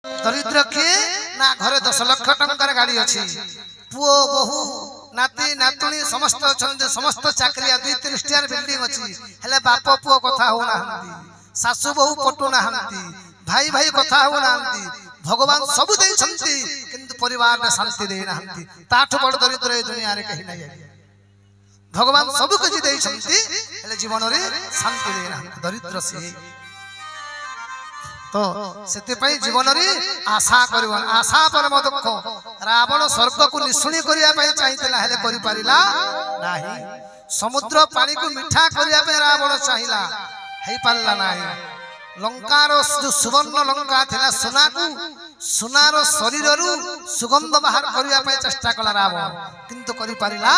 दरिद्र किए ना घरे 10 लाख टंकार गाड़ी अच्छी पुओ बहु नाती नातुणी समस्त अच्छा समस्त चाकरिया 2-3 स्टार बिल्डिंग अच्छी हेले बाप पुओ कथा हो सासु बहु पटु ना भाई भाई कथा हो भगवान सब किंतु परिवार में शांति दे ना ताठू बड़ दरिद्र ए दुनिया रे कहीं नहीं भगवान सब किछि देइछंती हेले जीवन रे शांति दे ना दरिद्र से तो सेते पई जीवन रे आशा करबन आशा परम दुख रावण स्वर्ग को निशुणी करिया पई चाहितला हेले करि परिला नाही समुद्र पानी को मीठा करिया पई रावण चाहिला हेई पारला नाही लंकार जो सुवर्ण लंका थिला सुनार शरीर रु सुगंध बाहर करिया पई चेष्टा कला रावण किंतु करि परिला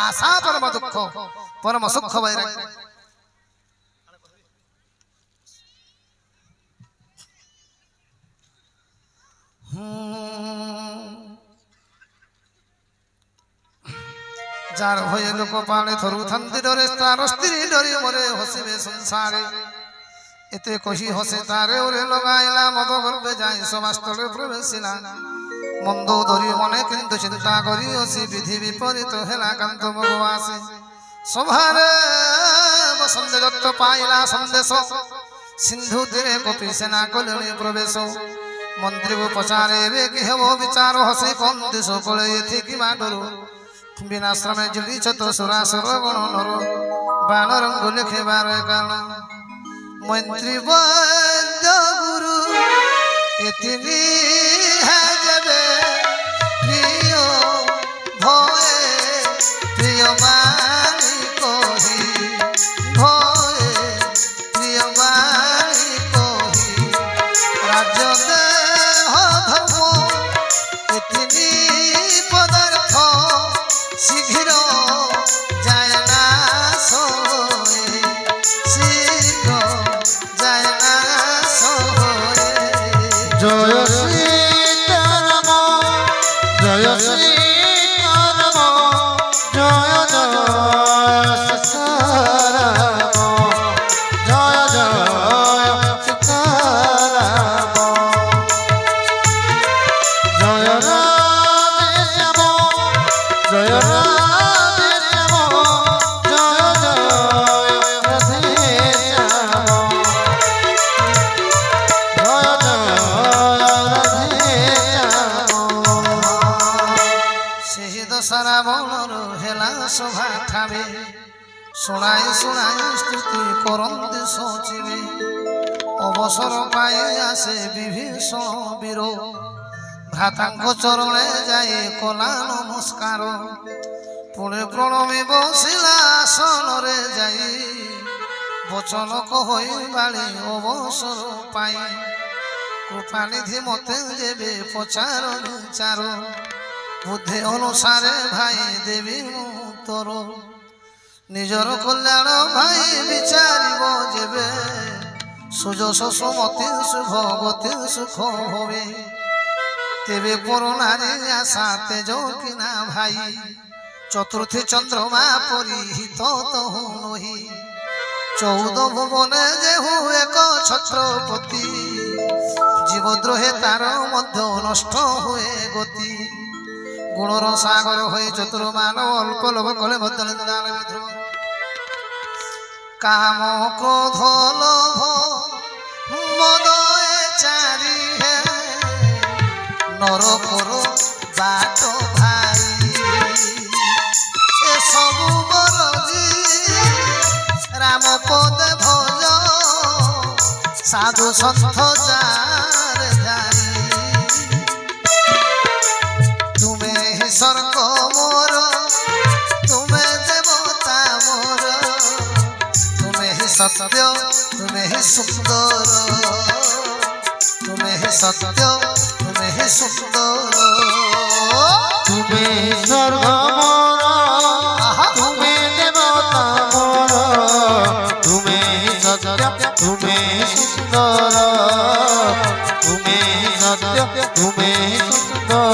आशा परम दुख परम सुख वैराग्य जार भय लोक पाले थरु थंती डरे तार स्त्री डरे मरे हसिबे संसारे एते कही हसे तारे ओरे लगाइला मद गर्भे जाई समास्तले प्रवेशिला मंदो धरी मने किंतु चिंता करी हसी विधि विपरीत हेला कांत भगवासे सभारे बसंत दत्त पाइला संदेश सिंधु तीरे कपि सेना कलणी प्रवेश मंत्री को पचारे वे कि हेबो विचार हसी कौन दिस कले एथि कि माडरो विनाश्रम जुली छत सुरासुर गण नर बाण रंग लिखे बार काल मंत्री वैद्य गुरु एतिनी है जबे प्रिय भय प्रिय बाणी कही भय प्रिय बाणी कही राज्य देह धर्म एतिनी पदार्थ शीघ्र जाय ना सोए शीघ्र जाय ना सोए जय सीताराम जय सीताराम जय जय सीताराम जय जय सीताराम जय राधे श्याम जय राधे श्याम जय जय राधे श्याम ସେହି ଦଶରା ବଣର ହେଲା ଶୋଭା ଠାବେ ଶୁଣାଇ ଶୁଣାଇ ସ୍ତୁତି କରନ୍ତି ସଚିବେ ଅବସର ପାଇ ଆସେ ବିଭୀଷଣ ବୀର ଭ୍ରାତାଙ୍କ ଚରଣେ ଯାଇ କଲା ନମସ୍କାର ପୁଣି ପ୍ରଣମୀ ବସିଲା ଆସନରେ ଯାଇ ବଚନ କହି ବାଳି ଅବସର ପାଇ କୃପାନିଧି ମତେ ଯେବେ ପଚାର ବିଚାର बुद्धि अनुसारे भाई देवी तोर निजर कल्याण भाई विचार जेबे सुजस सुमति सुख गति सुख होवे तेबे पर नारी आशा तेज किना भाई चतुर्थी चंद्रमा परिहित तो नही 14 भुवने जेहु एक छत्रपति जीवद्रोहे तार मध्य नष्ट हुए गति गुणर सागर हो चतुर्मान अल्प लोभ कले दान विध्रुव काम क्रोध लोभ मद चारि हे नरकर बाट भाई ए सबु बरजी राम पद भज साधु सन्थ जार जाई स्वर्ग मोर तुम्हें देवता मोर तुम्हें ही सत्य तुम्हें ही सुंदर तुम्हें ही सत्य तुम्हें ही सुंदर तुम्हें स्वर्ग मोर तुम्हें देवता मोर तुम्हें ही सत्य तुम्हें ही सुंदर तुम्हें ही सत्य तुम्हें ही सुंदर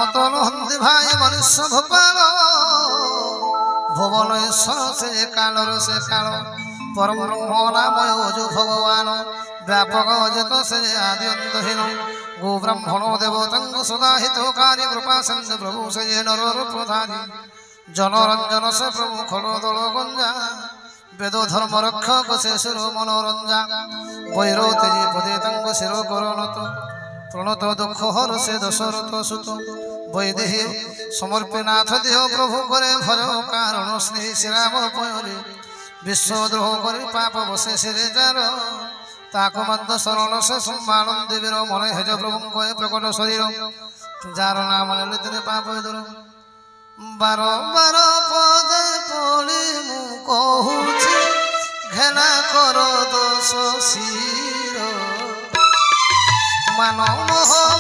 মতন হন্দি ভাই মনুষ্য ভোপাল ভুবন ঈশ্বর সে কালর সে কাল পরম ব্রহ্ম নাময় অজু ভগবান ব্যাপক অজিত সে আদি অন্তহীন গো ব্রাহ্মণ দেবতঙ্গ সদাহিত কার্য কৃপা সিন্ধু প্রভু সে নর প্রধানী জনরঞ্জন সে প্রভু খল দল গঞ্জা বেদ ধর্ম রক্ষক সে সুর মনোরঞ্জা বৈর তেজি পদে তঙ্গ শির করণত প্রণত দুঃখ হর সে দশরথ সুত বৈদেহী সমর্পিনাথ দেহ প্রভু করে ভজ কারণ শ্রী শ্রীরাম পয়রে বিশ্বদ্রোহ করে পাপ বসে শিরে যার তাকে মধ্য শরণ সে সম্মান দেবীর মনে হেজ প্রভু কয়ে প্রকট শরীর যার নাম লিতে পাপ দূর বার বার পদে পড়ি মু কহুছি ঘেনা কর দোষ শির মানব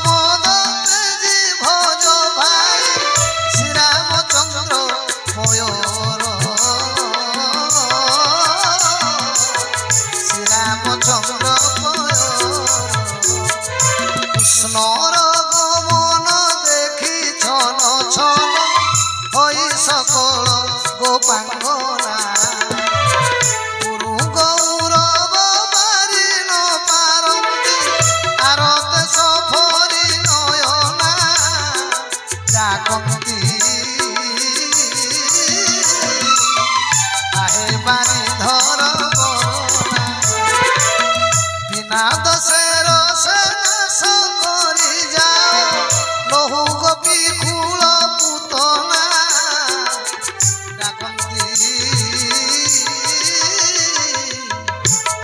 মদ তেজি ভজ ভাই শ্রীরামচন্দ্র পয়র শ্রীরামচন্দ্র কৃষ্ণর গমন দেখি ছল ছল হই সকল গোপাঙ্গনা গুরু গৌরব বারি ন পারন্তি আরতে সফরি নয়না ডাকন্তি আহে বারি ধর করোনা বিনা দোষের সে নাশ করি যাও লহু গোপী কুল পুতনা ডাকন্তি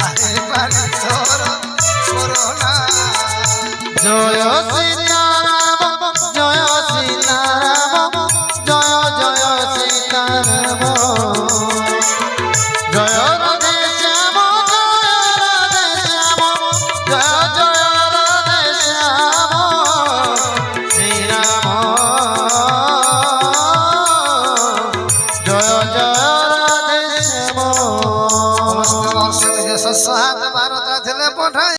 আহে বারি ধর করোনা জয় শ্রী